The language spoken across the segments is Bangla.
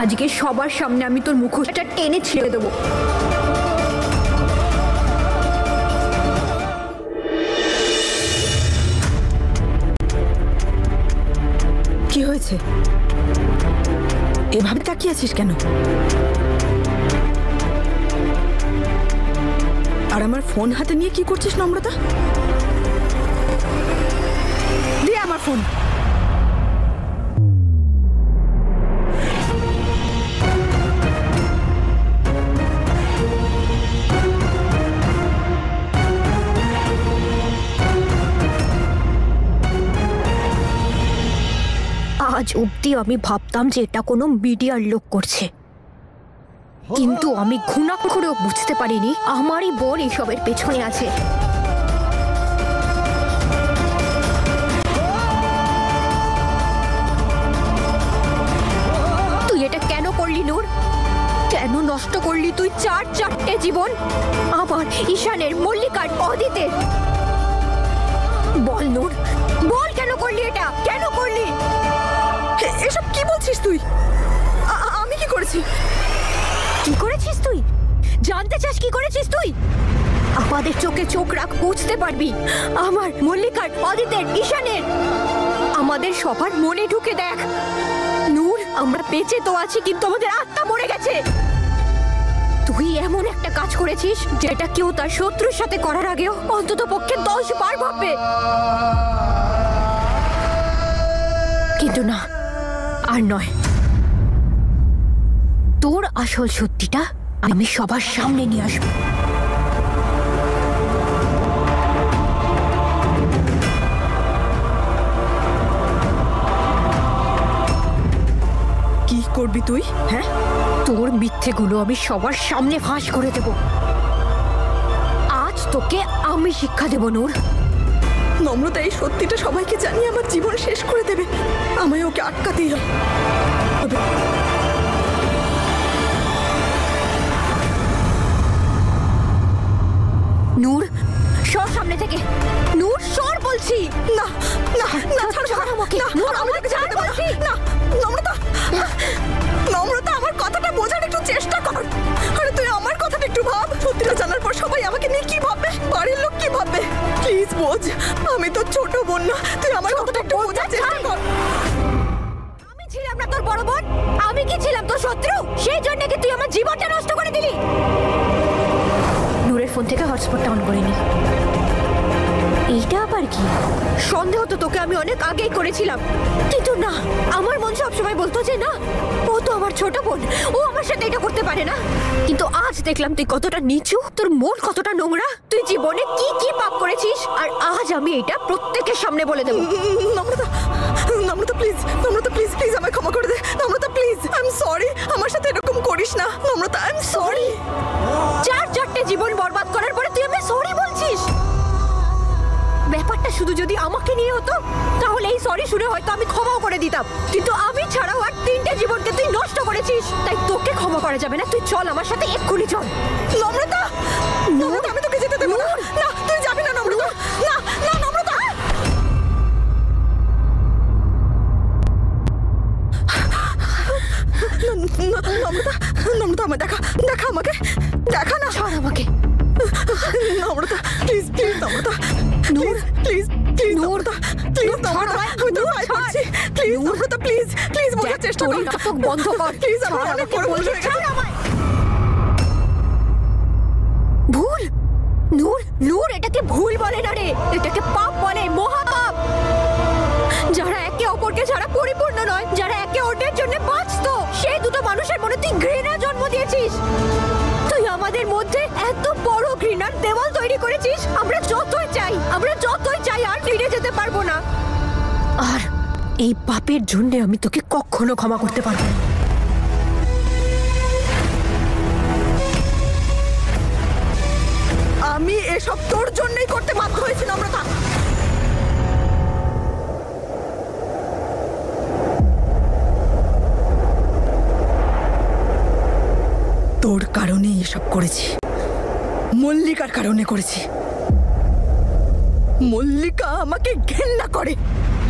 আজকে সবার সামনে আমি তোর মুখোশটা টেনে ছিঁড়ে দেবো। কি হয়েছে? এভাবে তাকিয়ে আছিস কেন? আর আমার ফোন হাতে নিয়ে কি করছিস নম্রতা? দে আমার ফোন। আজ অব্দি আমি ভাবতাম যে এটা কোনো মিডিয়ার লোক করছে, কিন্তু আমি ঘুণা করেও বুঝতে পারিনি আমারই বোন এসবের পেছনে আছে। তুই এটা কেন করলি নূর? কেন নষ্ট করলি তুই চারটে জীবন? আমার, ঈশানের, মল্লিকার, অদিতের। বল নূর, বল কেন করলি এটা? কেন করলি? এসব কি বলছিস তুই? আমি কি করেছি? কি করেছিস তুই? জানতে চাস কি করেছিস তুই? আমাদের চোখে চোখ রাখ, বুঝতে পারবি। আমার, মল্লিকার, অদিতের, ঈশানের, আমাদের সবার মনে ঢুকে দেখ। নূর, আমরা বেঁচে তো আছি কিন্তু আমাদের আত্মা মরে গেছে। তুই এমন একটা কাজ করেছিস যেটা কেউ তার শত্রুর সাথে করার আগেও অন্তত পক্ষে 10 বার ভাববে। কিন্তু না, আর নয়। তোর আসল সত্যিটা আমি সবার সামনে নিয়ে আসবো। কি করবি তুই? হ্যাঁ, তোর মিথ্যেগুলো আমি সবার সামনে ফাঁস করে দেব। আজ তোকে আমি শিক্ষা দেব নূর। নম্রতা এই সত্যিটা সবাইকে জানিয়ে আমার জীবন শেষ করে দেবে। আমায় ওকে আটকাতেই হবে। নূর, সর সামনে থেকে। নূর, সর বলছি। না না না, ছাড় আমাকে। নূর, আমি ছাড় বলছি। না নম্রতা, নম্রতা, আমার কথাটা বোঝার একটু চেষ্টা কর। আরে তুই আমার কথাটা একটু ভাব। সত্যিটা জানার পর সবাই আমাকে নিয়ে কি ভাববে? বাড়ির লোক কি ভাববে? প্লিজ বোঝ, আমি তো ছোট বোন না। তুই আমার কথাটা একটু বোঝার চেষ্টা কর। আমি ছিলাম না তোর বড় বোন? আমি কি ছিলাম তোর শত্রু? সেই জন্য কি তুই আমার জীবনটা নষ্ট করে দিলি? নূরের ফোন থেকে হটস্পটটা অন করে নি। এইটা আবার কি? সন্দেহ তো তোকে আমি অনেক আগেই করেছিলাম, কিন্তু না, আমার মন সবসময় বলতো যে না, ও তো আমার ছোট বোন, ও আমার সাথে এটা করতে পারে না। কিন্তু আজ দেখলাম তুই কতটা নিচু, তোর মন কতটা নোংরা, তুই জীবনে কি কি পাপ করেছিস। আর আজ আমি এটা প্রত্যেকের সামনে বলে দেবো। নম্রতা, নম্রতা প্লিজ, নম্রতা প্লিজ, প্লিজ আমায় ক্ষমা করে দে। নম্রতা প্লিজ, আই এম সরি। আমার সাথে এরকম করিস না নম্রতা, আই এম সরি। চারটে জীবন বরবাদ করার পরে তুই আমায় সরি বলছিস? ব্যাপারটা শুধু যদি আমাকে নিয়ে হতো তাহলে এই সরি শুনে হয়তো আমি ক্ষমাও করে দিতাম, কিন্তু আমি ছাড়াও আর 3টে জীবনকে তুই নষ্ট করেছিস, তাই তোকে ক্ষমা করা যাবে না। তুই চল আমার সাথে, এক্ষুনি চল। নম্রতা, নম্রতা, আমি তোকে যেতে দেবো না। না, তুই যাবি না নম্রতা। না না নম্রতা। নম্রতা, নম্রতা, আমায় দেখা, দেখা আমাকে, দেখা না। ছাড় আমাকে নম্রতা প্লিজ, প্লিজ নম্রতা, নূর প্লিজ, প্লিজ নম্রতা, প্লিজ নম্রতা, আমি তোর পায়ে পড়ছি। প্লিজ নম্রতা, প্লিজ, প্লিজ বোঝার চেষ্টা কর। নাটক বন্ধ কর প্লিজ, আমার অনেক বড় ভুল হয়ে গেছে। ভুল? নূর, নূর, এটাকে ভুল বলে না রে, এটাকে পাপ বলে, মহাপাপ। যারা একে অপরকে ছাড়া পরিপূর্ণ নয়, যারা একে অন্যের জন্য বাঁচতো, সেই দুটো মানুষের মনে তুই ঘৃণা জন্ম দিয়েছিস। তুই আমাদের মধ্যে এত বড় ঘৃণার দেওয়াল তৈরি করেছিস, আমরা যতই চাই আর ফিরে যেতে পারবো না। আর এই পাপের জন্য আমি তোকে কখনো ক্ষমা করতে পারবো না। আমি এসব তোর জন্যই করতে বাধ্য হয়েছি নম্রতা। তোর কারণেই এসব করেছি, মল্লিকার কারণে করেছি। মল্লিকা আমাকে ঘেন্না করে।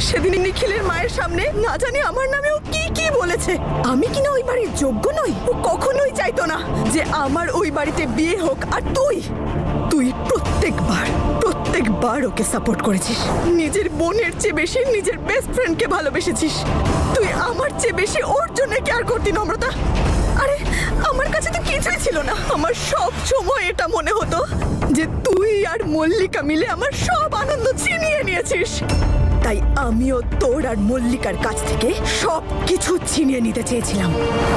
সেদিন নিখিলের মায়ের সামনে না জানি আমার নামে ও কি কি বলেছে। আমি কিনা ওই বাড়ির যোগ্য নই। ও কখনোই চাইতো না যে আমার ওই বাড়িতে বিয়ে হোক। আর তুই প্রত্যেকবার ওকে সাপোর্ট করেছিস। নিজের বোনের চেয়ে বেশি নিজের বেস্ট ফ্রেন্ডকে ভালোবেসেছিস। তুই আমার চেয়ে বেশি ওর জন্য কেয়ার করতি নম্রতা। আরে আমার কাছে তো কিছুই ছিল না। আমার সব সময় এটা মনে হতো যে তুই আর মল্লিকা মিলে আমার সব আনন্দ ছিনিয়ে নিয়েছিস। তাই আমিও তোর আর মল্লিকার কাছ থেকে সব কিছু ছিনিয়ে নিতে চেয়েছিলাম।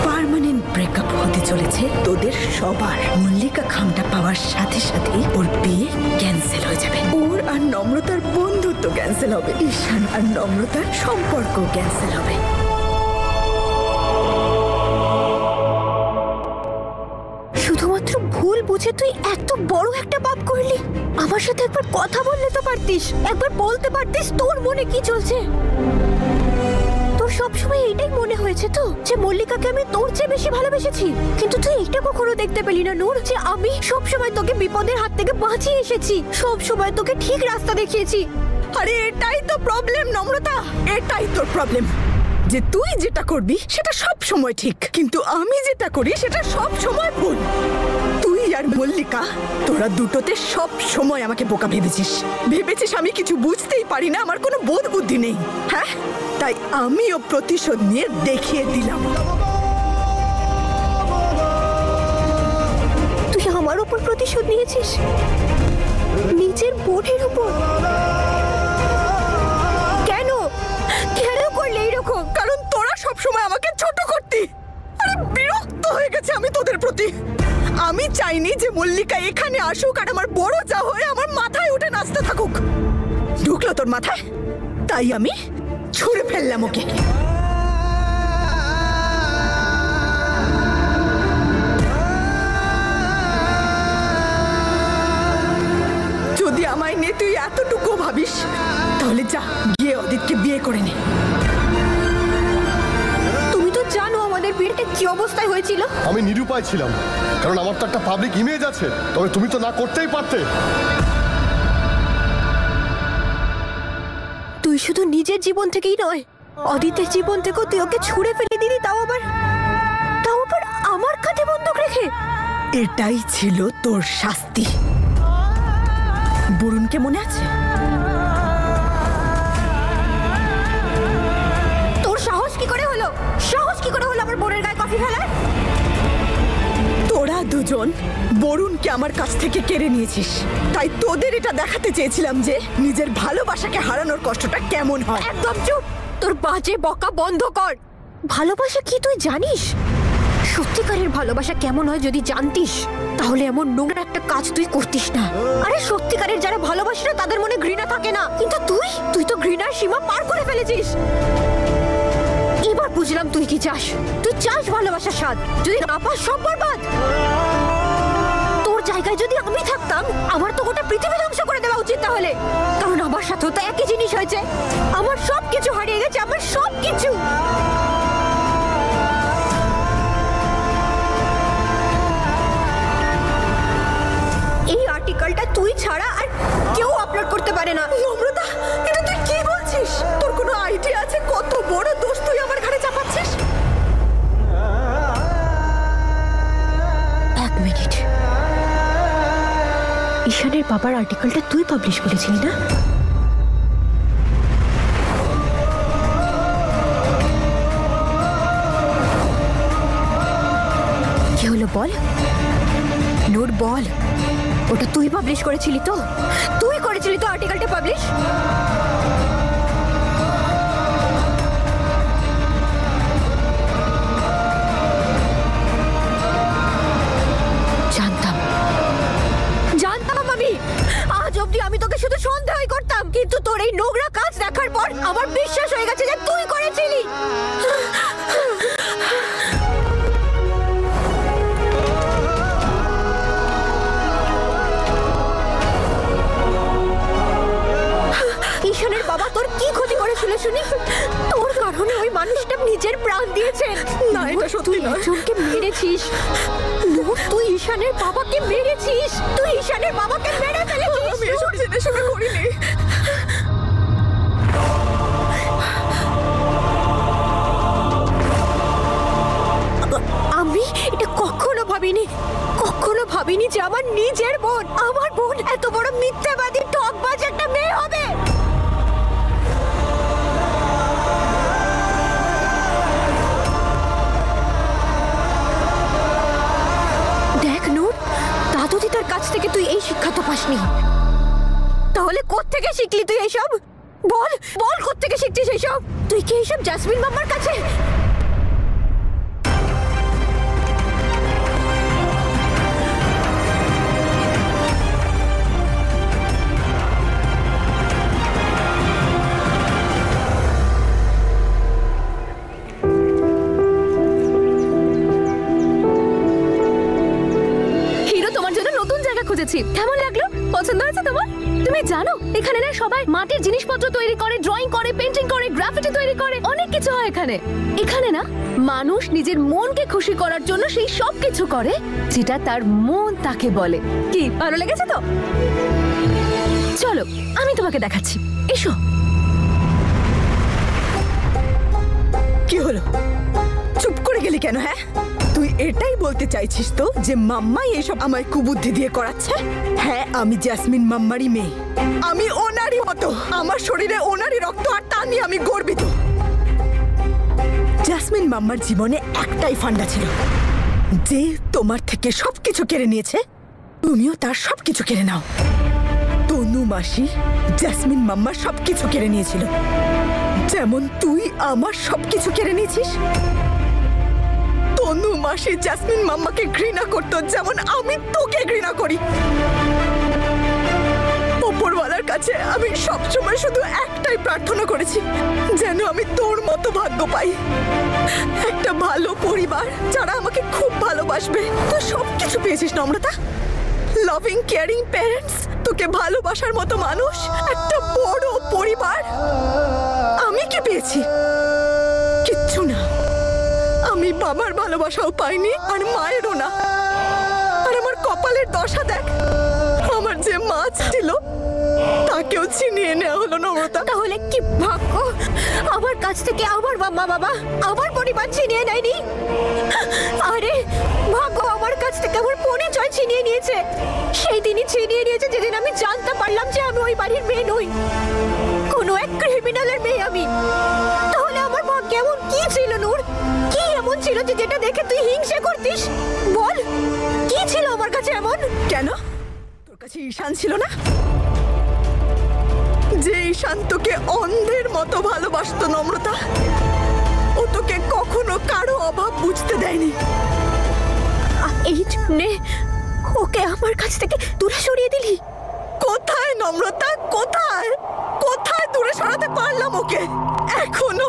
পার্মানেন্ট ব্রেকআপ হতে চলেছে তোদের সবার। মল্লিকা খামটা পাওয়ার সাথে সাথে ওর বিয়ে ক্যান্সেল হয়ে যাবে। ওর আর নম্রতার বন্ধুত্ব ক্যান্সেল হবে। ঈশান আর নম্রতার সম্পর্ক ক্যান্সেল হবে। শুধুমাত্র ভুল বুঝে তুই এত বড় একটা পাপ করলি। আমার সাথে একবার কথা বললে তো পারতিস, একবার বলতে পারতিস তোর মনে কি চলছে। তোর সবসময় এইটাই মনে হয়েছে তো যে মল্লিকাকে আমি তোর চেয়ে বেশি ভালোবেসেছি। কিন্তু তুই এইটা কখনো দেখতে পেলি না নূর, যে আমি সবসময় তোকে বিপদের হাত থেকে বাঁচিয়ে এসেছি, সবসময় তোকে ঠিক রাস্তা দেখিয়েছি। আরে এটাই তো প্রবলেম নম্রতা, এটাই তোর প্রবলেম, যে তুই যেটা করবি সেটা সব সময় ঠিক, কিন্তু আমি যেটা করি সেটা সব সময় ভুল। তুই আর মল্লিকা তোরা দুটোতে সব সময় আমাকে বোকা ভেবেছিস আমি কিছু বুঝতেই পারি না, আমার কোনো বোধ বুদ্ধি নেই। হ্যাঁ, তাই আমিও প্রতিশোধ নিয়ে দেখিয়ে দিলাম। তুই আমার উপর প্রতিশোধ নিয়েছিস, নিজের বোনের উপর? কেন কেন করলে এইরকম? কারণ তোরা সবসময় আমাকে ছোট করতি। আরে বিরক্ত হয়ে গেছে আমি তোদের প্রতি। আমি চাইনি যে মল্লিকা এখানে আসুক আর আমার বড় যা হয়ে আমার মাথায় উঠে নাচতে থাকুক। ঢুকলো তোর মাথায়, তাই আমি ছুঁড়ে ফেললাম ওকে। যদি আমায় নিয়ে তুই এতটুকু ভাবিস তাহলে যা গিয়ে অদিতকে বিয়ে করে নে। তুমি তো জানো আমাদের বিয়েটা কি অবস্থায় হয়েছিল। আমি নিরুপায় ছিলাম, কারণ আমার তো একটা পাবলিক ইমেজ আছে। তবে তুমি তো না করতেই পারতে। তুই শুধু নিজের জীবন থেকেই নয়, অদিতের জীবন থেকেও তুই ওকে ছুঁড়ে ফেলে দিলি, তাও আবার আমার কাঁধে বন্দুক রেখে। এটাই ছিল তোর শাস্তি। বরুণকে মনে আছে? তোর সাহস কি করে হলো আমার বোনের গায়ে কফি ফেলার? তোরা দুজন বরুণকে আমার কাছ থেকে কেড়ে নিয়েছিস, তাই তোদের এটা দেখাতে চেয়েছিলাম যে নিজের ভালোবাসাকে হারানোর কষ্টটা কেমন হয়। একদম চুপ, তোর বাজে বকা বন্ধ কর। ভালোবাসা কি তুই জানিস? সত্যিকারের ভালোবাসা কেমন হয় যদি জানতিস তাহলে এমন নোংরা একটা কাজ তুই করতিস না। আরে সত্যিকারের যারা ভালোবাসে না তাদের মনে ঘৃণা থাকে না, কিন্তু তুই তো ঘৃণার সীমা পার করে ফেলেছিস। এবার বুঝলাম তুই কি চাস। তুই চাস ভালোবাসার স্বাদ, যদি না পাস সব বরবাদ। তোর জায়গায় যদি আমি থাকতাম আমার তো গোটা পৃথিবী ধ্বংস করে দেওয়া উচিত তাহলে, কারণ আমার সাথেও তো একই জিনিস হয়েছে। আমার সব কিছু হারিয়ে গেছে, আমার সব কিছু। এই আর্টিকেলটা তুই ছাড়া আর কেউ আপলোড করতে পারে না। নম্রতা, এটা তুই কি বলছিস? তোর কোনো আইডিয়া আছে কত বড় দোষ তুই আমার ঘাড়ে চাপাচ্ছিস? এক মিনিট, ঈশানের বাবার আর্টিকেলটা তুই পাবলিশ করেছিলি না? কি হলো বল নূর, বল। ওটা তুই পাবলিশ করেছিলি তো? তুই করেছিলি তো আর্টিকেলটা পাবলিশ? জানতাম আমি। আজ অবধি আমি তোকে শুধু সন্দেহই করতাম, কিন্তু তোর এই নোংরা কাজ দেখার পর আমার বিশ্বাস হয়ে গেছে যে তুই করেছিলি। ঈশানের বাবা তোর কি ক্ষতি করেছিল শুনি? তোর কারণে ওই মানুষটা নিজের প্রাণ দিয়েছে। না, এটা সত্যি তুই নয়। একজনকে মেরেছিস নূর, তুই ঈশানের বাবাকে মেরেছিস, তুই ঈশানের বাবাকে মেরে ফেলেছিস। আমি এসব জেনে শুনে করিনি। আমি এটা কখনো ভাবিনি যে আমার নিজের বোন, আমার বোন এত বড় মিথ্যাবাদী ঠকবাজ একটা মেয়ে হবে। দেখ নূর, দাদু দিদার কাছ থেকে তুই এই শিক্ষা তো পাসনি, তাহলে কোত্থেকে শিখলি তুই এইসব? বল বল, কোত্থেকে শিখছিস এইসব? তুই কি এইসব জাসমিন মাম্মার কাছে? হিরো, তোমার জন্য নতুন জায়গা খুঁজেছি। কেমন লাগলো? পছন্দ হয়েছে তোমার? তুমি জানো এখানে না সবাই মাটির জিনিসপত্র তৈরি করে, ড্রয়িং করে, পেন্টিং করে, গ্রাফিটি তৈরি করে, অনেক কিছু হয় এখানে। এখানে না মানুষ নিজের মনকে খুশি করার জন্য সেই সব কিছু করে যেটা তার মন তাকে বলে। কি ভালো লেগেছে তো? চলো আমি তোমাকে দেখাচ্ছি, এসো। কি হলো? চুপ করে গেলি কেন? হ্যাঁ, তুই এটাই বলতে চাইছিস তো যে মাম্মাই এসব আমায় কুবুদ্ধি দিয়ে করাচ্ছে? হ্যাঁ, আমি জাসমিন মাম্মারই মেয়ে, আমি ওনারই মতো, আমার শরীরে ওনারই রক্ত, আর তা নিয়ে আমি গর্বিত। জাসমিন মাম্মার জীবনে একটাই ফান্ডা ছিল, যে তোমার থেকে সবকিছু কেড়ে নিয়েছে, তুমিও তার সবকিছু কেড়ে নাও। তনু মাসি জাসমিন মাম্মার সবকিছু কেড়ে নিয়েছিল, যেমন তুই আমার সবকিছু কেড়ে নিয়েছিস। তনু মাসি জাসমিন মাম্মাকে ঘৃণা করতো, যেমন আমি তোকে ঘৃণা করি। ওপরওয়ালার কাছে আমি সবসময় শুধু একটাই প্রার্থনা করেছি, যেন আমি তোর মতো ভাগ্য পাই, একটা ভালো পরিবার যারা আমাকে খুব ভালোবাসবে। তুই সবকিছু পেয়েছিস নম্রতা, লাভিং কেয়ারিং প্যারেন্টস, তোকে ভালোবাসার মতো মানুষ, একটা বড় পরিবার। আমি কি পেয়েছি? কিচ্ছু না। আমি বাবার ভালোবাসাও পাইনি, আর মায়েরও না। আর আমার কপালের দশা দেখ, আমার যে মা ছিল তাকেও ছিনিয়ে নেওয়া হলো নম্রতা। তাহলে কি ভাগ্য আমার কাছ থেকে আমার মাম্মা বাবা, আমার পরিবার ছিনিয়ে নেয়নি। আরে ভাগ্য আমার কাছ থেকে আমার পরিচয় ছিনিয়ে নিয়েছে। সেই দিনই ছিনিয়ে নিয়েছে যেদিন আমি জানতে পারলাম যে আমি ওই বাড়ির মেয়ে নই, কোনো এক ক্রিমিনালের মেয়ে আমি। তাহলে আমার ভাগ্য এমন কি ছিল নূর? কি এমন ছিল যে যেটা দেখে তুই হিংসে করতিস? বল, কি ছিল আমার কাছে এমন? কেন, তোর কাছে ঈশান ছিল না? যে ঈশান তোকে অন্ধের মতো ভালোবাসতো নম্রতা, ও তোকে কখনো কারো অভাব বুঝতে দেয়নি। এই জন্যে ওকে আমার কাছ থেকে দূরে সরিয়ে দিলি? কোথায় নম্রতা, কোথায় কোথায় দূরে সরাতে পারলাম ওকে? এখনো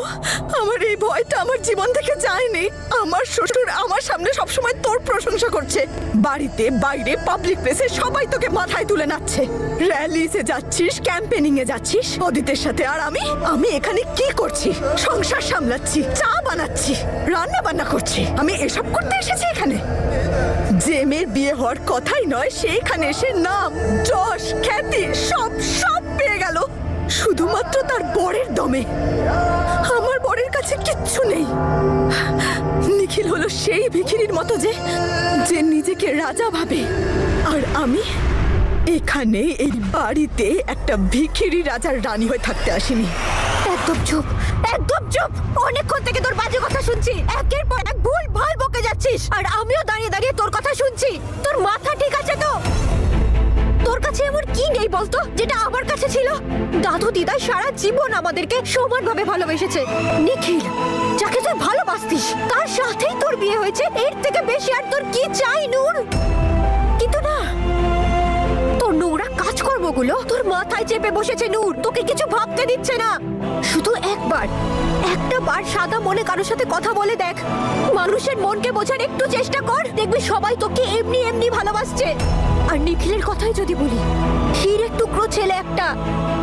আমার এই ভয়টা আমার জীবন থেকে যায়নি। আমার শ্বশুর আমার সামনে সবসময় তোর প্রশংসা করছে, বাড়িতে বাইরে পাবলিক প্লেসে সবাই তোকে মাথায় তুলে নাচছে। র্যালিতে যাচ্ছিস, ক্যাম্পেনিং এ যাচ্ছিস অদিতের সাথে, আর আমি এখানে কি করছি? সংসার সামলাচ্ছি, চা বানাচ্ছি, রান্না বান্না করছি। আমি এসব করতে এসেছি এখানে? যে মেয়ের বিয়ে হওয়ার কথাই নয়, সেখানে এসে নাম, যশ, খ্যাতি সব পেয়ে গেল শুধুমাত্র তার বরের দমে। আমার বরের কাছে কিচ্ছু নেই। নিখিল হলো সেই ভিখিরির মতো যে নিজেকে রাজা ভাবে, আর আমি এখানে এই বাড়িতে একটা ভিখিরি রাজার রানী হয়ে থাকতে আসিনি। একদম চুপ, একদম চুপ। অনেকক্ষণ থেকে তোর বাজে কথা শুনছি, একের পর এক ভুল ভাল বকে যাচ্ছিস, আর আমিও দাঁড়িয়ে দাঁড়িয়ে তোর কথা শুনছি। তোর মাথা ঠিক আছে তো? তোর কাছে এমন কি নেই বলতো যেটা আমার কাছে ছিল? দাদু দিদা সারা জীবন আমাদেরকে সমানভাবে ভালোবেসেছে। নিখিল, যাকে তুই ভালোবাসতিস, তার সাথেই তোর বিয়ে হয়েছে। এর থেকে বেশি আর তোর কি চাই নূর? কিন্তু না, তোর নোংরা কাজকর্মগুলো তোর মাথায় চেপে বসেছে নূর, তোকে কিছু ভাবতে দিচ্ছে না। শুধু একটা বার সাদা মনে কারোর সাথে কথা বলে দেখ, মানুষের মনকে বোঝার একটু চেষ্টা কর, দেখবি সবাই তোকে এমনি এমনি ভালোবাসছে। আর নিখিলের কথাই যদি বলি, হীরের টুকরো ছেলে একটা,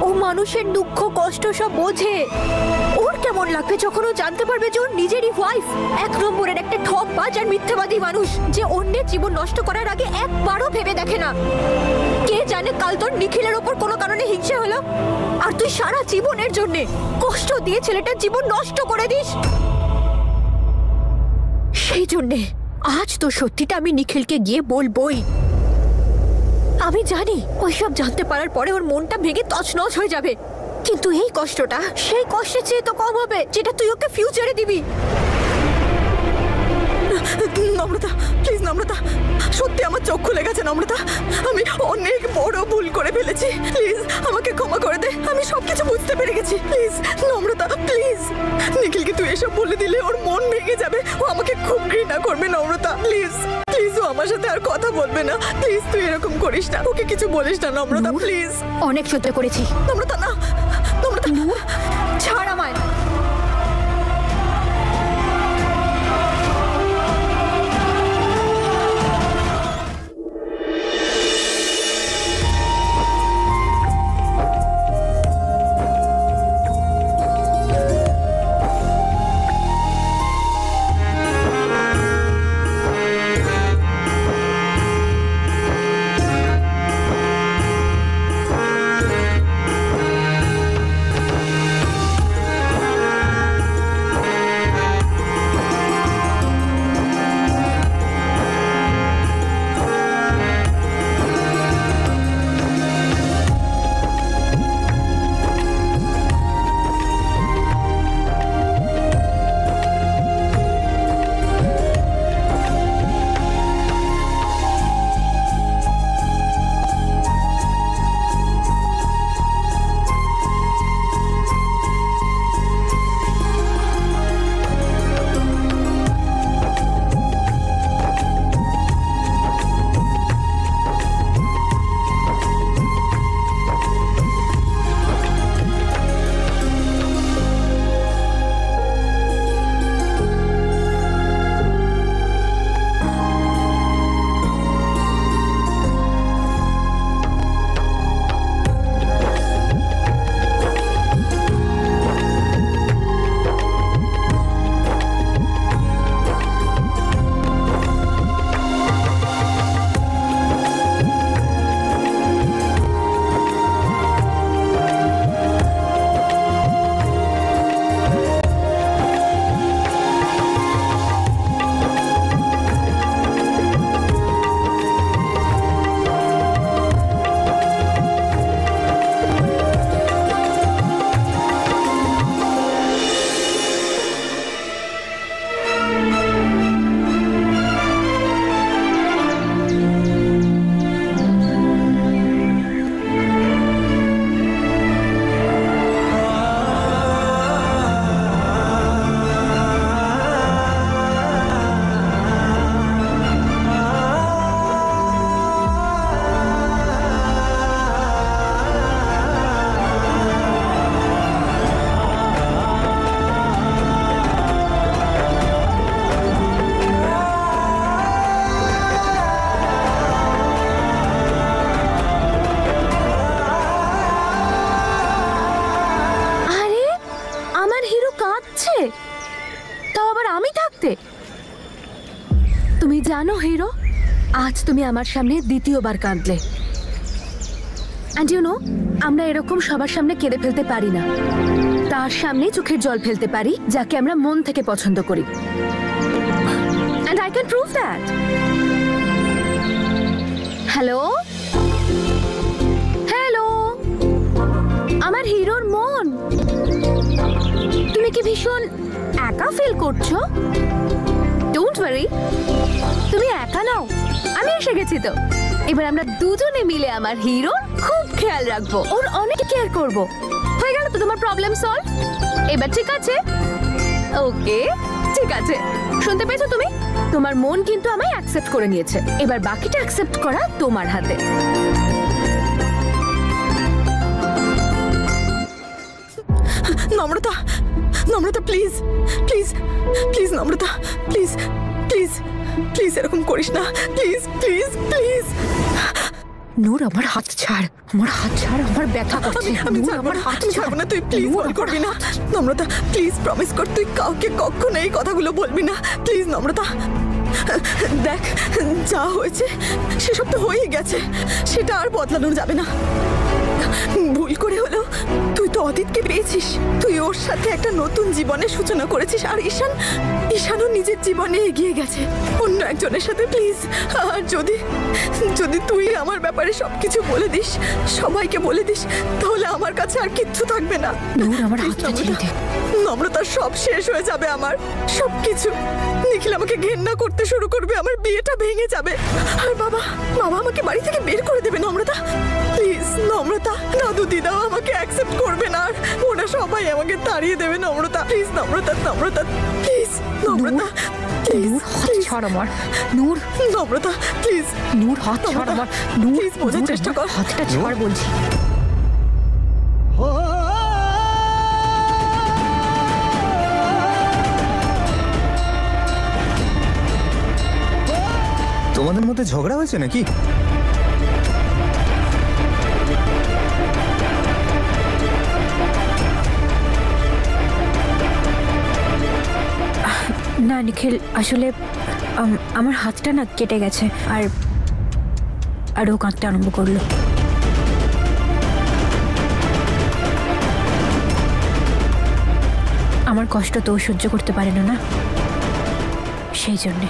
ও মানুষের দুঃখ কষ্ট সব বোঝে। ওর কেমন লাগবে যখন ও জানতে পারবে যে ওর নিজেরই ওয়াইফ এক নম্বরের একটা ঠকবাজ আর মিথ্যাবাদী মানুষ, যে অন্যের জীবন নষ্ট করার আগে একবারও ভেবে দেখে না। কে জানে কাল তোর নিখিলের ওপর কোনো কারণে হিংসে হলো, আর তুই সারা জীবনের জন্য কষ্ট দিয়ে ছেলেটার জীবন নষ্ট করে দিস। সেই জন্যে আজ তো সত্যিটা আমি নিখিলকে গিয়ে বলবোই। আমি জানি ওইসব জানতে পারার পরে ওর মনটা ভেঙে তছনছ হয়ে যাবে, কিন্তু এই কষ্টটা সেই কষ্টের চেয়ে তো কম হবে যেটা তুই ওকে ফিউচারে দিবি। নম্রতা, প্লিজ নম্রতা, সত্যি আমার চোখ খুলে গেছে নম্রতা, আমি অনেক বড় ভুল করে ফেলেছি, প্লিজ আমাকে ক্ষমা করে দে, আমি সবকিছু বুঝতে পেরে গেছি, প্লিজ নম্রতা প্লিজ। নিখিলকে তুই এসব বলে দিলে ওর মন ভেঙে যাবে, ও আমাকে খুব ঘৃণা করবে নম্রতা, প্লিজ প্লিজ, ও আমার সাথে আর কথা বলবে না, প্লিজ তুই এরকম করিস না, ওকে কিছু বলিস না নম্রতা প্লিজ। অনেক সহ্য করেছি। নম্রতা না, নম্রতা ছাড় আমায়। তুমি জানো হিরো, আজ তুমি আমার সামনে দ্বিতীয়বার কাঁদলে। এন্ড ইউ নো, আমরা এরকম সবার সামনে কেঁদে ফেলতে পারি না, তার সামনে চোখের জল ফেলতে পারি যাকে আমরা মন থেকে পছন্দ করি। And I can prove that. Hello hello, আমার হিরোর মন, তুমি কি ভীষণ একা ফিল করছো? ডোন্ট ওয়ারি, তুমি একা নাও, আমি এসে গেছি তো। এবার আমরা দুজনে মিলে আমার হিরোর খুব খেয়াল রাখবো, ওর অনেক কেয়ার করব। হয়ে গেল তো তোমার প্রবলেম সলভ? এবার ঠিক আছে? ওকে ঠিক আছে। শুনতে পেয়েছো তুমি? তোমার মন কিন্তু আমায় অ্যাকসেপ্ট করে নিয়েছে, এবার বাকিটা অ্যাকসেপ্ট করা তোমার হাতে। নম্রতা, নম্রতা প্লিজ প্লিজ প্লিজ, নম্রতা প্লিজ প্লিজ প্লিজ, এরকম করিস না, প্লিজ প্লিজ প্লিজ। নূর আমার হাত ছাড়, আমার হাত ছাড়, আমার ব্যথা করছে। আমি নূর, ছাড়বো আমার না, হাত আমি ছাড়। ছাড়বো না, তুই প্লিজ নূর, ভুল আমার করবি না। নম্রতা প্লিজ প্রমিস কর তুই কাউকে কখনো এই কথাগুলো বলবি না, প্লিজ নম্রতা। দেখ যা হয়েছে সেসব তো হয়েই গেছে, সেটা আর বদলানো যাবে না। ভুল করে হলেও তুই তো অদিতকে পেয়েছিস, তুই ওর সাথে একটা নতুন জীবনের সূচনা করেছিস। আর ঈশানও নিজের জীবনে এগিয়ে গেছে অন্য একজনের সাথে। প্লিজ, আর যদি যদি তুই আমার ব্যাপারে সবকিছু বলে দিস, সবাইকে বলে দিস, তাহলে আমার কাছে আর কিচ্ছু থাকবে না। নূর, আমার Please, হাতটা ছেড়ে দে। নম্রতা সব শেষ হয়ে যাবে, আমার সবকিছু। নিখিল আমাকে ঘেন্না করতে শুরু করবে, আমার বিয়েটা ভেঙে যাবে, আর বাবা আমাকে বাড়ি থেকে বের করে দেবে। নম্রতা প্লিজ, নম্রতা, দাদু দিদাও আমাকে অ্যাকসেপ্ট করবে না, আর ওরা সবাই আমাকে তাড়িয়ে দেবে। নম্রতা প্লিজ, নম্রতা প্লিজ, নম্রতা প্লিজ, নূর, হাত ছাড় আমার। নূর, নম্রতা প্লিজ, নূর, হাত ছাড় আমার। নূর, Please, বোঝার নূর, চেষ্টা আমার কর। হাতটা ছাড় বলছি। তোমাদের মধ্যে ঝগড়া হয়েছে নাকি? না নিখিল, আসলে আমার হাতটা না কেটে গেছে, আর ও কাঁদতে আরম্ভ করলো। আমার কষ্ট তো ও সহ্য করতে পারে না, সেই জন্যে।